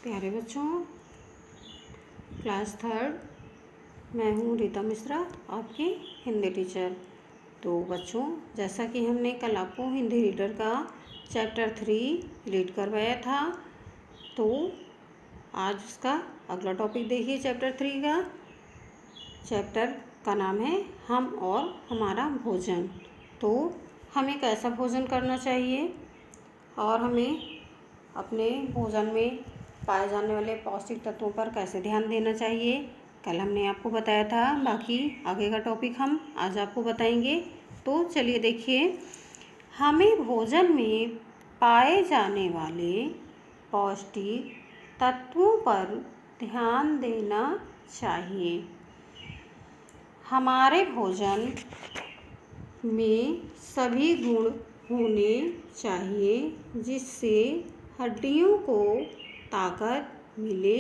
प्यारे बच्चों, class third मैं हूँ रीता मिश्रा, आपकी हिंदी टीचर। तो बच्चों, जैसा कि हमने कल आपको हिंदी रीडर का चैप्टर 3 रीड करवाया था, तो आज उसका अगला टॉपिक देखिए। चैप्टर 3 का चैप्टर का नाम है हम और हमारा भोजन। तो हमें कैसा भोजन करना चाहिए और हमें अपने भोजन में पाए जाने वाले पौष्टिक तत्वों पर कैसे ध्यान देना चाहिए, कल हमने आपको बताया था। बाकी आगे का टॉपिक हम आज आपको बताएंगे। तो चलिए देखिए, हमें भोजन में पाए जाने वाले पौष्टिक तत्वों पर ध्यान देना चाहिए। हमारे भोजन में सभी गुण होने चाहिए जिससे हड्डियों को ताकत मिले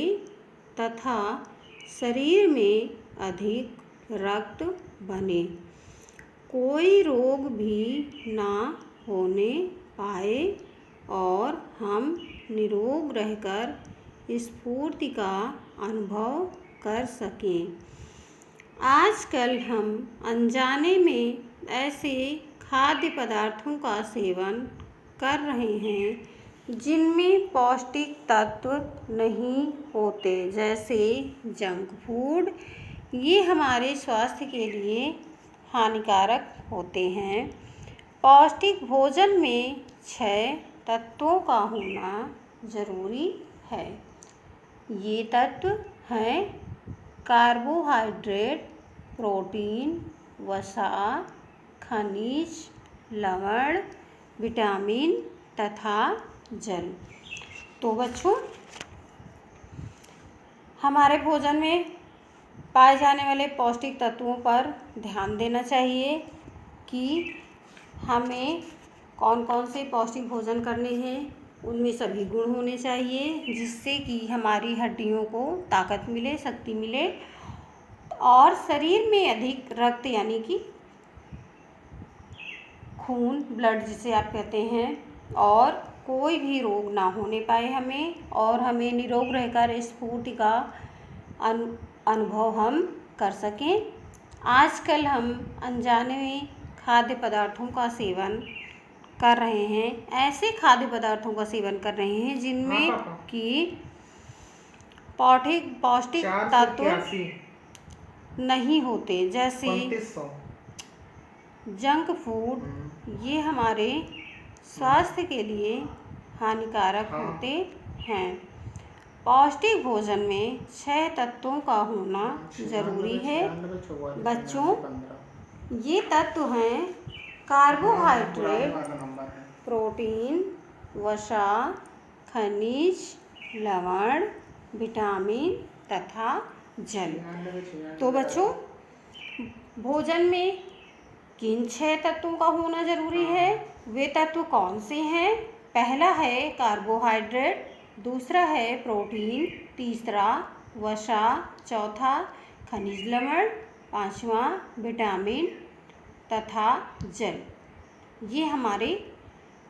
तथा शरीर में अधिक रक्त बने, कोई रोग भी ना होने पाए और हम निरोग रहकर स्फूर्ति का अनुभव कर सकें। आजकल हम अनजाने में ऐसे खाद्य पदार्थों का सेवन कर रहे हैं जिनमें पौष्टिक तत्व नहीं होते, जैसे जंक फूड। ये हमारे स्वास्थ्य के लिए हानिकारक होते हैं। पौष्टिक भोजन में 6 तत्वों का होना ज़रूरी है। ये तत्व हैं कार्बोहाइड्रेट, प्रोटीन, वसा, खनिज, लवण, विटामिन तथा जल। तो बच्चों, हमारे भोजन में पाए जाने वाले पौष्टिक तत्वों पर ध्यान देना चाहिए कि हमें कौन कौन से पौष्टिक भोजन करने हैं। उनमें सभी गुण होने चाहिए जिससे कि हमारी हड्डियों को ताकत मिले, शक्ति मिले और शरीर में अधिक रक्त यानी कि खून, ब्लड जिसे आप कहते हैं, और कोई भी रोग ना होने पाए हमें, और हमें निरोग रहकर स्फूर्ति का अनुभव हम कर सकें। आजकल हम अनजाने में खाद्य पदार्थों का सेवन कर रहे हैं, ऐसे खाद्य पदार्थों का सेवन कर रहे हैं जिनमें कि पौष्टिक तत्व नहीं होते, जैसे जंक फूड। ये हमारे स्वास्थ्य के लिए हानिकारक होते हैं। पौष्टिक भोजन में 6 तत्वों का होना ज़रूरी है। बच्चों, ये तत्व हैं कार्बोहाइड्रेट, प्रोटीन, वसा, खनिज, लवण, विटामिन तथा जल। तो बच्चों, भोजन में किन 6 तत्वों का होना ज़रूरी है? वे तत्व कौन से हैं? पहला है कार्बोहाइड्रेट, दूसरा है प्रोटीन, तीसरा वसा, चौथा खनिज लवण, पांचवा विटामिन तथा जल। ये हमारे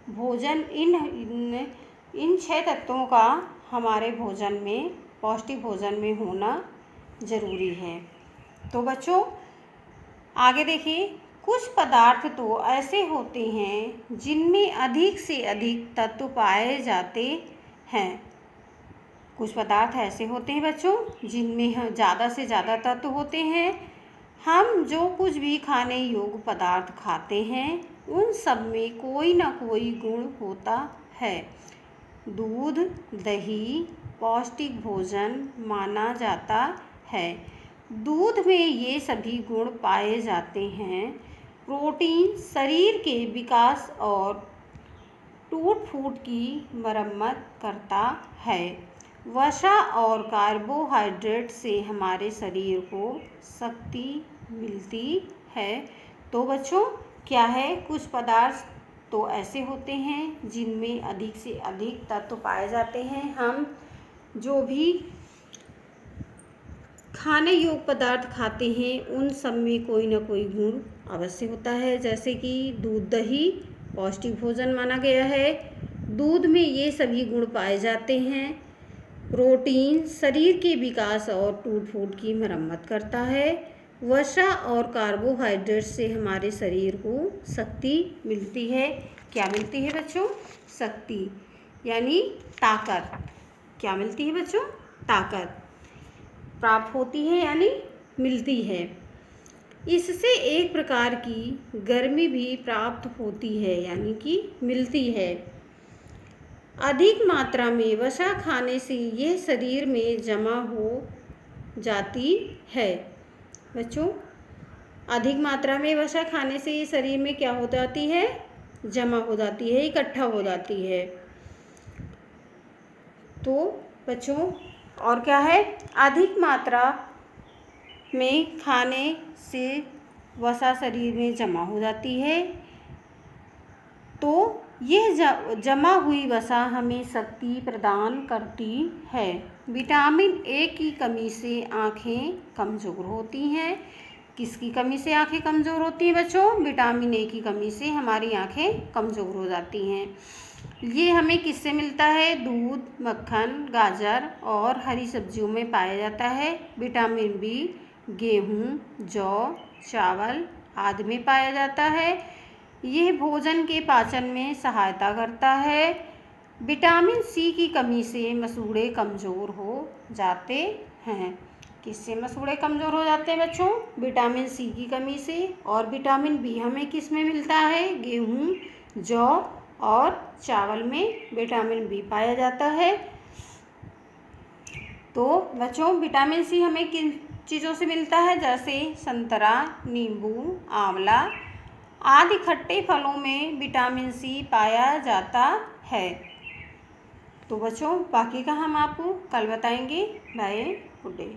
भोजन इन 6 तत्वों का हमारे भोजन में, पौष्टिक भोजन में होना ज़रूरी है। तो बच्चों, आगे देखिए, कुछ पदार्थ तो ऐसे होते हैं जिनमें अधिक से अधिक तत्व पाए जाते हैं। कुछ पदार्थ ऐसे होते हैं बच्चों जिनमें ज़्यादा से ज़्यादा तत्व होते हैं। हम जो कुछ भी खाने योग्य पदार्थ खाते हैं उन सब में कोई ना कोई गुण होता है। दूध, दही पौष्टिक भोजन माना जाता है। दूध में ये सभी गुण पाए जाते हैं। प्रोटीन शरीर के विकास और टूट फूट की मरम्मत करता है। वसा और कार्बोहाइड्रेट से हमारे शरीर को शक्ति मिलती है। तो बच्चों, क्या है, कुछ पदार्थ तो ऐसे होते हैं जिनमें अधिक से अधिक तत्व पाए जाते हैं। हम जो भी खाने योग्य पदार्थ खाते हैं उन सब में कोई ना कोई गुण अवश्य होता है, जैसे कि दूध, दही पौष्टिक भोजन माना गया है। दूध में ये सभी गुण पाए जाते हैं। प्रोटीन शरीर के विकास और टूट फूट की मरम्मत करता है। वसा और कार्बोहाइड्रेट से हमारे शरीर को शक्ति मिलती है। क्या मिलती है बच्चों? शक्ति यानी ताकत। क्या मिलती है बच्चों? ताकत प्राप्त होती है यानी मिलती है। इससे एक प्रकार की गर्मी भी प्राप्त होती है यानी कि मिलती है। अधिक मात्रा में वसा खाने से यह शरीर में जमा हो जाती है। बच्चों, अधिक मात्रा में वसा खाने से ये शरीर में क्या हो जाती है? जमा हो जाती है, इकट्ठा हो जाती है। तो बच्चों, और क्या है? अधिक मात्रा में खाने से वसा शरीर में जमा हो जाती है, तो यह जमा हुई वसा हमें शक्ति प्रदान करती है। विटामिन ए की कमी से आँखें कमज़ोर होती हैं। किसकी कमी से आँखें कमज़ोर होती हैं बच्चों? विटामिन ए की कमी से हमारी आँखें कमज़ोर हो जाती हैं। ये हमें किससे मिलता है? दूध, मक्खन, गाजर और हरी सब्जियों में पाया जाता है। विटामिन बी गेहूँ, जौ, चावल आदि में पाया जाता है। यह भोजन के पाचन में सहायता करता है। विटामिन सी की कमी से मसूड़े कमज़ोर हो जाते हैं। किससे मसूड़े कमज़ोर हो जाते हैं बच्चों? विटामिन सी की कमी से। और विटामिन बी हमें किस में मिलता है? गेहूँ, जौ और चावल में विटामिन बी पाया जाता है। तो बच्चों, विटामिन सी हमें किन चीज़ों से मिलता है? जैसे संतरा, नींबू, आंवला आदि खट्टे फलों में विटामिन सी पाया जाता है। तो बच्चों, बाकी का हम आपको कल बताएंगे। Bye, good day.